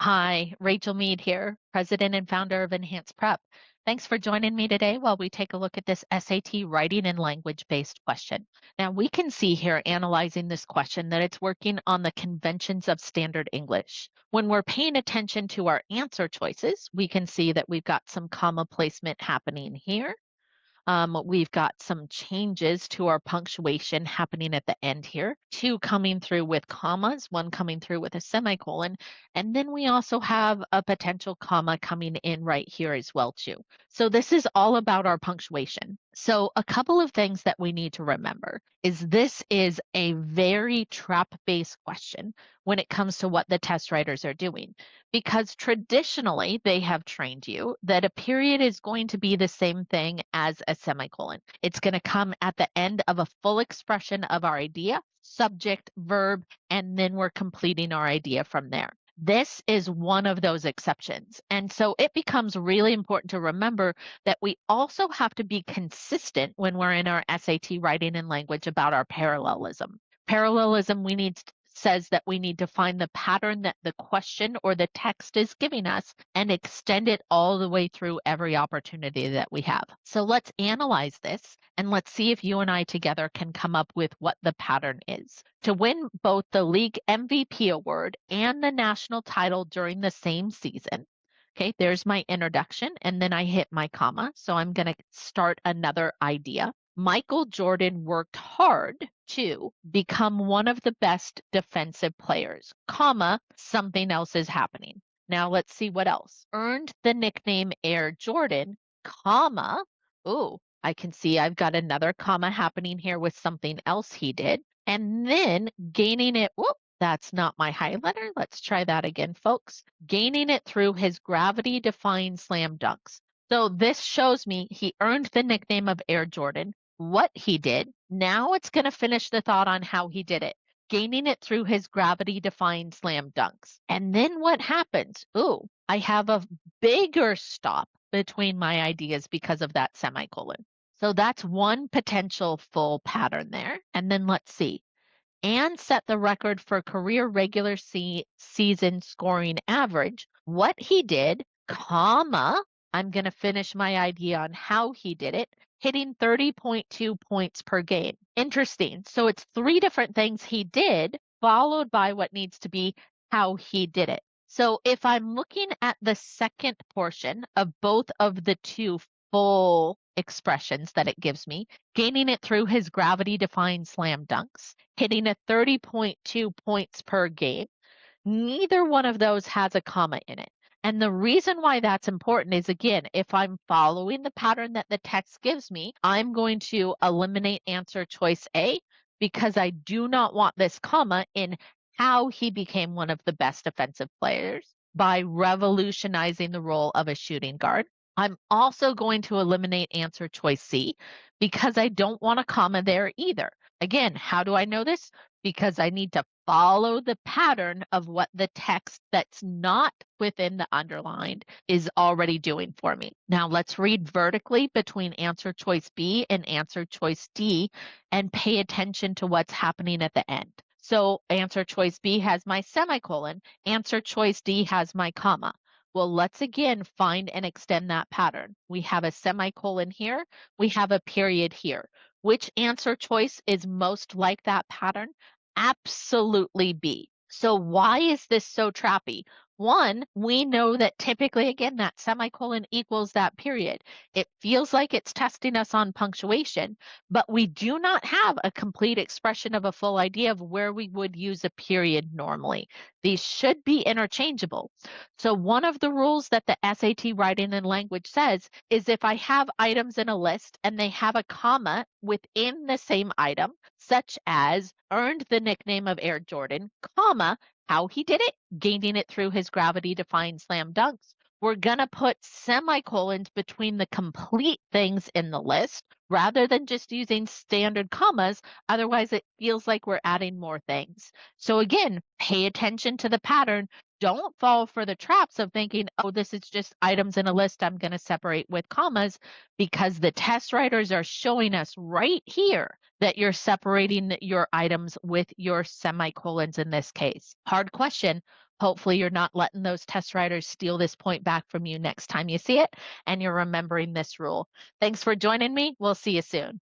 Hi, Rachel Mead here, president and founder of Enhanced Prep. Thanks for joining me today while we take a look at this SAT writing and language-based question. Now, we can see here analyzing this question that it's working on the conventions of standard English. When we're paying attention to our answer choices, we can see that we've got some comma placement happening here. We've got some changes to our punctuation happening at the end here, two coming through with commas, one coming through with a semicolon, and then we also have a potential comma coming in right here as well too. So this is all about our punctuation. So a couple of things that we need to remember is this is a very trap-based question when it comes to what the test writers are doing, because traditionally they have trained you that a period is going to be the same thing as a semicolon. It's going to come at the end of a full expression of our idea, subject, verb, and then we're completing our idea from there. This is one of those exceptions. And so it becomes really important to remember that we also have to be consistent when we're in our SAT writing and language about our parallelism. Parallelism says that we need to find the pattern that the question or the text is giving us and extend it all the way through every opportunity that we have. So let's analyze this and let's see if you and I together can come up with what the pattern is. To win both the league MVP award and the national title during the same season, okay, there's my introduction, and then I hit my comma. So I'm going to start another idea. Michael Jordan worked hard to become one of the best defensive players, comma, something else is happening. Now let's see what else. Earned the nickname Air Jordan, comma, ooh, I can see I've got another comma happening here with something else he did. And then gaining it, whoop, that's not my highlighter. Let's try that again, folks. Gaining it through his gravity-defying slam dunks. So this shows me he earned the nickname of Air Jordan, what he did. Now it's going to finish the thought on how he did it, gaining it through his gravity-defying slam dunks. And then what happens? Ooh, I have a bigger stop between my ideas because of that semicolon. So that's one potential full pattern there. And then let's see. And set the record for career regular season scoring average. What he did, comma, I'm going to finish my idea on how he did it, hitting 30.2 points per game. Interesting. So it's three different things he did, followed by what needs to be how he did it. So if I'm looking at the second portion of both of the two full expressions that it gives me, gaining it through his gravity-defying slam dunks, hitting a 30.2 points per game, neither one of those has a comma in it. And the reason why that's important is, again, if I'm following the pattern that the text gives me, I'm going to eliminate answer choice A because I do not want this comma in how he became one of the best defensive players by revolutionizing the role of a shooting guard. I'm also going to eliminate answer choice C because I don't want a comma there either. Again, how do I know this? Because I need to follow the pattern of what the text that's not within the underlined is already doing for me. Now let's read vertically between answer choice B and answer choice D and pay attention to what's happening at the end. So answer choice B has my semicolon, answer choice D has my comma. Well, let's again find and extend that pattern. We have a semicolon here, we have a period here. Which answer choice is most like that pattern? Absolutely B. So why is this so trappy? One, we know that typically, again, that semicolon equals that period. It feels like it's testing us on punctuation, but we do not have a complete expression of a full idea of where we would use a period normally. These should be interchangeable. So one of the rules that the SAT writing and language says is if I have items in a list and they have a comma within the same item, such as earned the nickname of Air Jordan, comma, how he did it, gaining it through his gravity-defying slam dunks, we're going to put semicolons between the complete things in the list rather than just using standard commas. Otherwise, it feels like we're adding more things. So again, pay attention to the pattern. Don't fall for the traps of thinking, oh, this is just items in a list I'm going to separate with commas, because the test writers are showing us right here that you're separating your items with your semicolons in this case. Hard question. Hopefully, you're not letting those test writers steal this point back from you next time you see it, and you're remembering this rule. Thanks for joining me. We'll see you soon.